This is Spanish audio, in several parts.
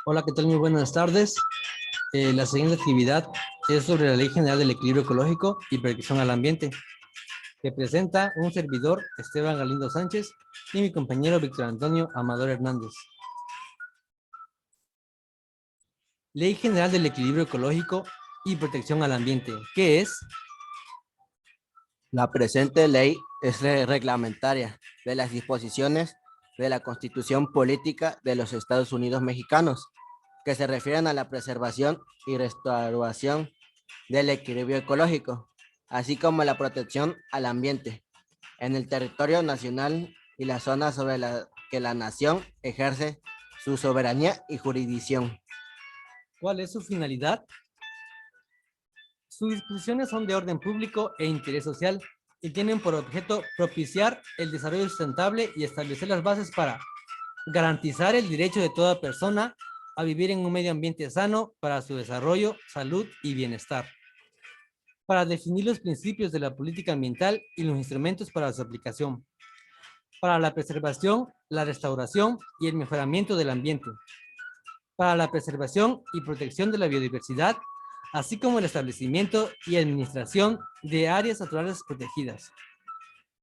Hola, ¿qué tal? Muy buenas tardes. La siguiente actividad es sobre la Ley General del Equilibrio Ecológico y Protección al Ambiente, que presenta un servidor, Esteban Galindo Sánchez, y mi compañero Víctor Antonio Amador Hernández. Ley General del Equilibrio Ecológico y Protección al Ambiente, ¿qué es? La presente ley es reglamentaria de las disposiciones de la Constitución Política de los Estados Unidos Mexicanos, que se refieren a la preservación y restauración del equilibrio ecológico, así como la protección al ambiente en el territorio nacional y las zonas sobre las que la nación ejerce su soberanía y jurisdicción. ¿Cuál es su finalidad? Sus disposiciones son de orden público e interés social y tienen por objeto propiciar el desarrollo sustentable y establecer las bases para garantizar el derecho de toda persona a vivir en un medio ambiente sano para su desarrollo, salud y bienestar. Para definir los principios de la política ambiental y los instrumentos para su aplicación. Para la preservación, la restauración y el mejoramiento del ambiente. Para la preservación y protección de la biodiversidad, así como el establecimiento y administración de áreas naturales protegidas.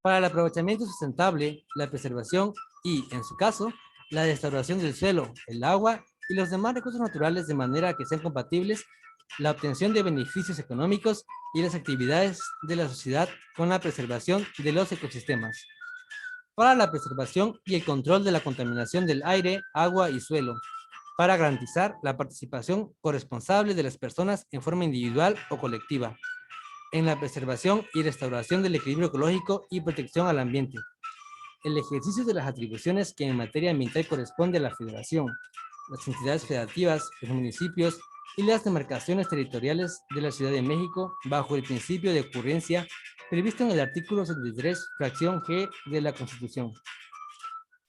Para el aprovechamiento sustentable, la preservación y, en su caso, la restauración del suelo, el agua y los demás recursos naturales de manera que sean compatibles la obtención de beneficios económicos y las actividades de la sociedad con la preservación de los ecosistemas. Para la preservación y el control de la contaminación del aire, agua y suelo, para garantizar la participación corresponsable de las personas en forma individual o colectiva en la preservación y restauración del equilibrio ecológico y protección al ambiente. El ejercicio de las atribuciones que en materia ambiental corresponde a la Federación, las entidades federativas, los municipios y las demarcaciones territoriales de la Ciudad de México bajo el principio de ocurrencia previsto en el artículo 73, fracción G de la Constitución,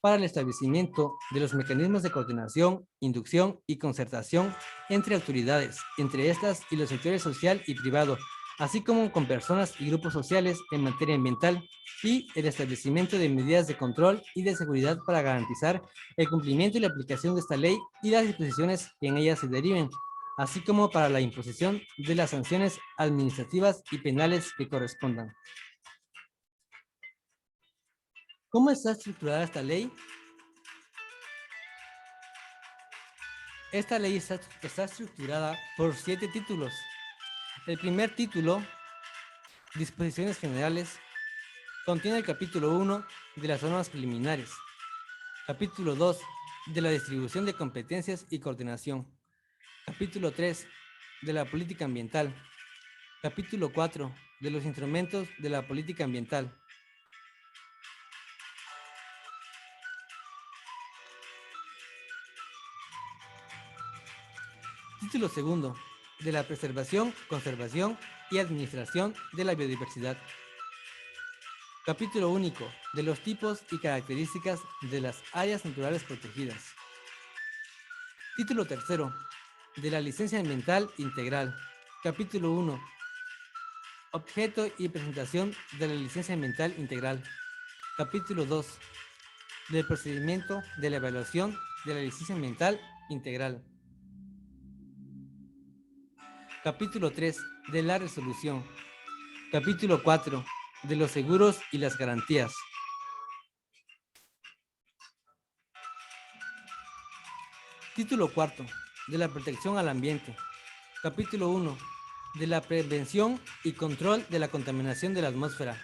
para el establecimiento de los mecanismos de coordinación, inducción y concertación entre autoridades, entre estas y los sectores social y privado, así como con personas y grupos sociales en materia ambiental, y el establecimiento de medidas de control y de seguridad para garantizar el cumplimiento y la aplicación de esta ley y las disposiciones que en ella se deriven, así como para la imposición de las sanciones administrativas y penales que correspondan. ¿Cómo está estructurada esta ley? Esta ley está estructurada por 7 títulos. El primer título, Disposiciones Generales, contiene el capítulo 1 de las normas preliminares, capítulo 2 de la distribución de competencias y coordinación, capítulo 3 de la política ambiental, capítulo 4 de los instrumentos de la política ambiental, título segundo de la preservación, conservación y administración de la biodiversidad. Capítulo único de los tipos y características de las áreas naturales protegidas. Título tercero de la licencia ambiental integral. Capítulo 1. Objeto y presentación de la licencia ambiental integral. Capítulo 2. Del procedimiento de la evaluación de la licencia ambiental integral. Capítulo 3. De la resolución. Capítulo 4. De los seguros y las garantías. Título 4. De la protección al ambiente. Capítulo 1. De la prevención y control de la contaminación de la atmósfera.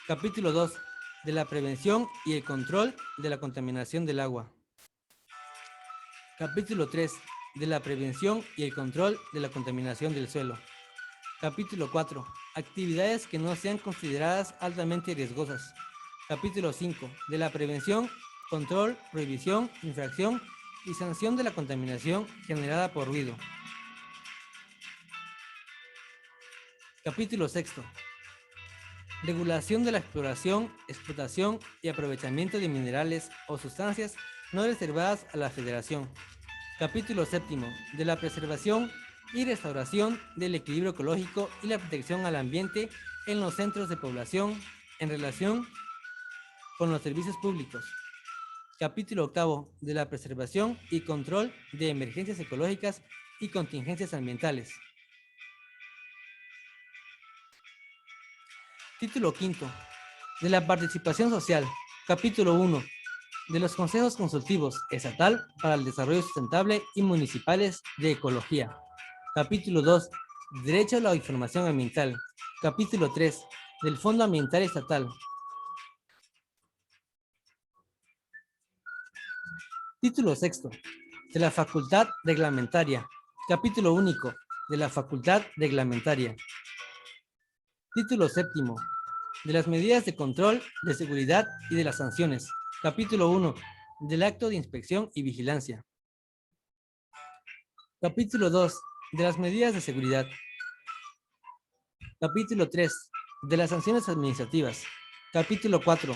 Capítulo 2. De la prevención y el control de la contaminación del agua. Capítulo 3. De la prevención y el control de la contaminación del suelo. Capítulo 4. Actividades que no sean consideradas altamente riesgosas. Capítulo 5. De la prevención, control, prohibición, infracción y sanción de la contaminación generada por ruido. Capítulo 6. Regulación de la exploración, explotación y aprovechamiento de minerales o sustancias no reservadas a la Federación. Capítulo 7. De la preservación y restauración del equilibrio ecológico y la protección al ambiente en los centros de población en relación con los servicios públicos. Capítulo octavo de la preservación y control de emergencias ecológicas y contingencias ambientales. Título quinto de la participación social. Capítulo 1 de los consejos consultivos estatal para el desarrollo sustentable y municipales de ecología. Capítulo 2, derecho a la información ambiental. Capítulo 3, del Fondo Ambiental Estatal. Título sexto, de la facultad reglamentaria. Capítulo único, de la facultad reglamentaria. Título séptimo, de las medidas de control, de seguridad y de las sanciones. Capítulo 1, del acto de inspección y vigilancia. Capítulo 2, de las medidas de seguridad. Capítulo 3, de las sanciones administrativas. Capítulo 4,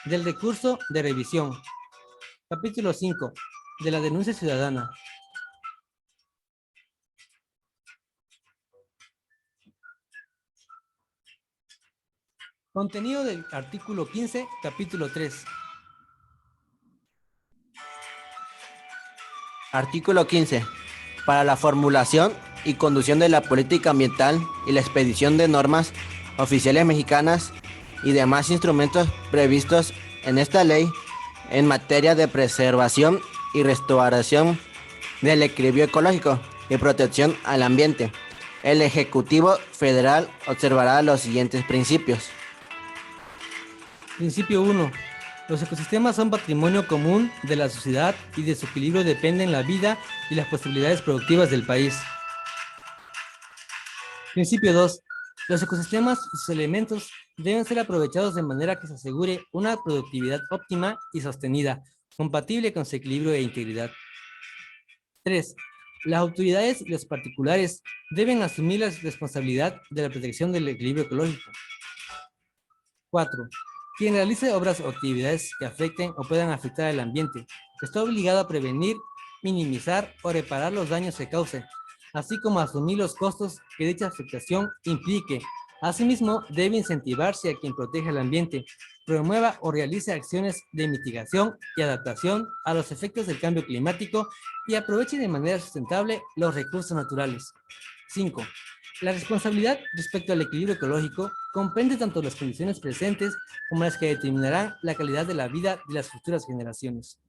del recurso de revisión. Capítulo 5, de la denuncia ciudadana. Contenido del artículo 15, capítulo 3. Artículo 15. Para la formulación y conducción de la política ambiental y la expedición de normas oficiales mexicanas y demás instrumentos previstos en esta ley en materia de preservación y restauración del equilibrio ecológico y protección al ambiente. El Ejecutivo Federal observará los siguientes principios. Principio 1. Los ecosistemas son patrimonio común de la sociedad y de su equilibrio dependen la vida y las posibilidades productivas del país. Principio 2. Los ecosistemas y sus elementos deben ser aprovechados de manera que se asegure una productividad óptima y sostenida, compatible con su equilibrio e integridad. 3. Las autoridades y los particulares deben asumir la responsabilidad de la protección del equilibrio ecológico. 4. Quien realice obras o actividades que afecten o puedan afectar al ambiente está obligado a prevenir, minimizar o reparar los daños que cause, así como asumir los costos que dicha afectación implique. Asimismo, debe incentivarse a quien protege el ambiente, promueva o realice acciones de mitigación y adaptación a los efectos del cambio climático y aproveche de manera sustentable los recursos naturales. 5. La responsabilidad respecto al equilibrio ecológico comprende tanto las condiciones presentes como las que determinarán la calidad de la vida de las futuras generaciones.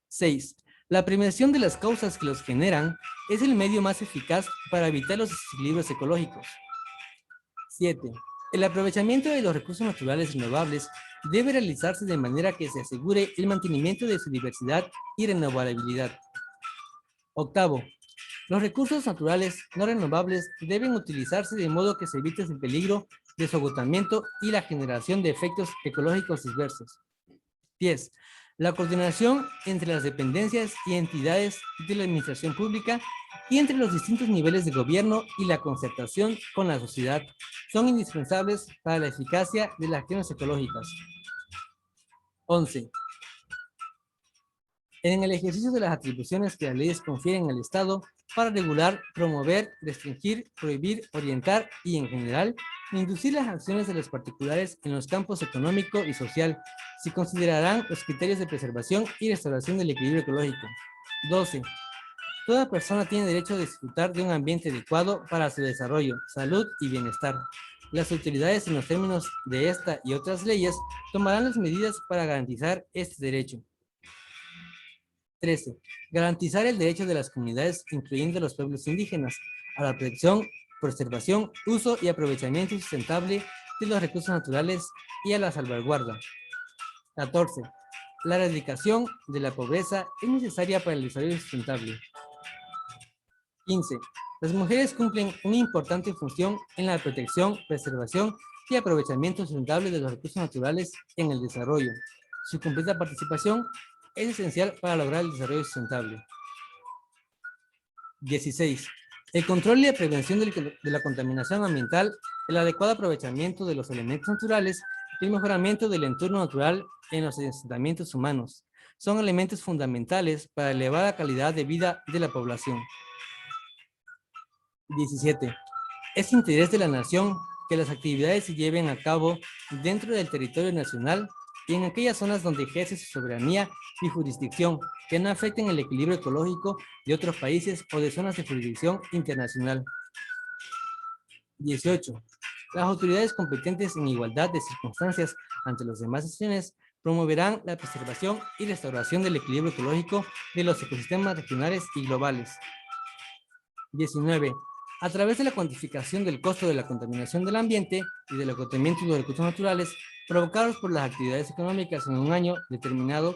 6. La prevención de las causas que los generan es el medio más eficaz para evitar los desequilibrios ecológicos. 7. El aprovechamiento de los recursos naturales renovables debe realizarse de manera que se asegure el mantenimiento de su diversidad y renovabilidad. 8. Los recursos naturales no renovables deben utilizarse de modo que se evite el peligro de su agotamiento y la generación de efectos ecológicos diversos. 10. La coordinación entre las dependencias y entidades de la administración pública y entre los distintos niveles de gobierno y la concertación con la sociedad son indispensables para la eficacia de las acciones ecológicas. 11. En el ejercicio de las atribuciones que las leyes confieren al Estado para regular, promover, restringir, prohibir, orientar y, en general, inducir las acciones de los particulares en los campos económico y social, si considerarán los criterios de preservación y restauración del equilibrio ecológico. 12. Toda persona tiene derecho a disfrutar de un ambiente adecuado para su desarrollo, salud y bienestar. Las autoridades, en los términos de esta y otras leyes, tomarán las medidas para garantizar este derecho. 13. Garantizar el derecho de las comunidades, incluyendo los pueblos indígenas, a la protección, preservación, uso y aprovechamiento sustentable de los recursos naturales y a la salvaguarda. 14. La erradicación de la pobreza es necesaria para el desarrollo sustentable. 15. Las mujeres cumplen una importante función en la protección, preservación y aprovechamiento sustentable de los recursos naturales en el desarrollo. Su completa participación es esencial para lograr el desarrollo sustentable. 16. El control y la prevención de la contaminación ambiental, el adecuado aprovechamiento de los elementos naturales y el mejoramiento del entorno natural en los asentamientos humanos son elementos fundamentales para elevar la calidad de vida de la población. 17. Es interés de la nación que las actividades se lleven a cabo dentro del territorio nacional y en aquellas zonas donde ejerce su soberanía y jurisdicción que no afecten el equilibrio ecológico de otros países o de zonas de jurisdicción internacional. 18. Las autoridades competentes en igualdad de circunstancias ante las demás naciones promoverán la preservación y restauración del equilibrio ecológico de los ecosistemas regionales y globales. 19. A través de la cuantificación del costo de la contaminación del ambiente y del agotamiento de los recursos naturales provocados por las actividades económicas en un año determinado,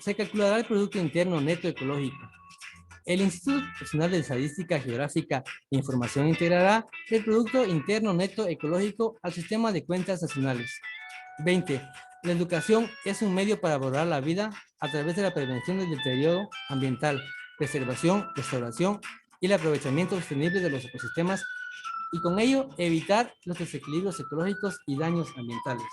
se calculará el Producto Interno Neto Ecológico. El Instituto Nacional de Estadística Geográfica e Información integrará el Producto Interno Neto Ecológico al sistema de cuentas nacionales. 20. La educación es un medio para abordar la vida a través de la prevención del deterioro ambiental, preservación, restauración y el aprovechamiento sostenible de los ecosistemas y con ello evitar los desequilibrios ecológicos y daños ambientales.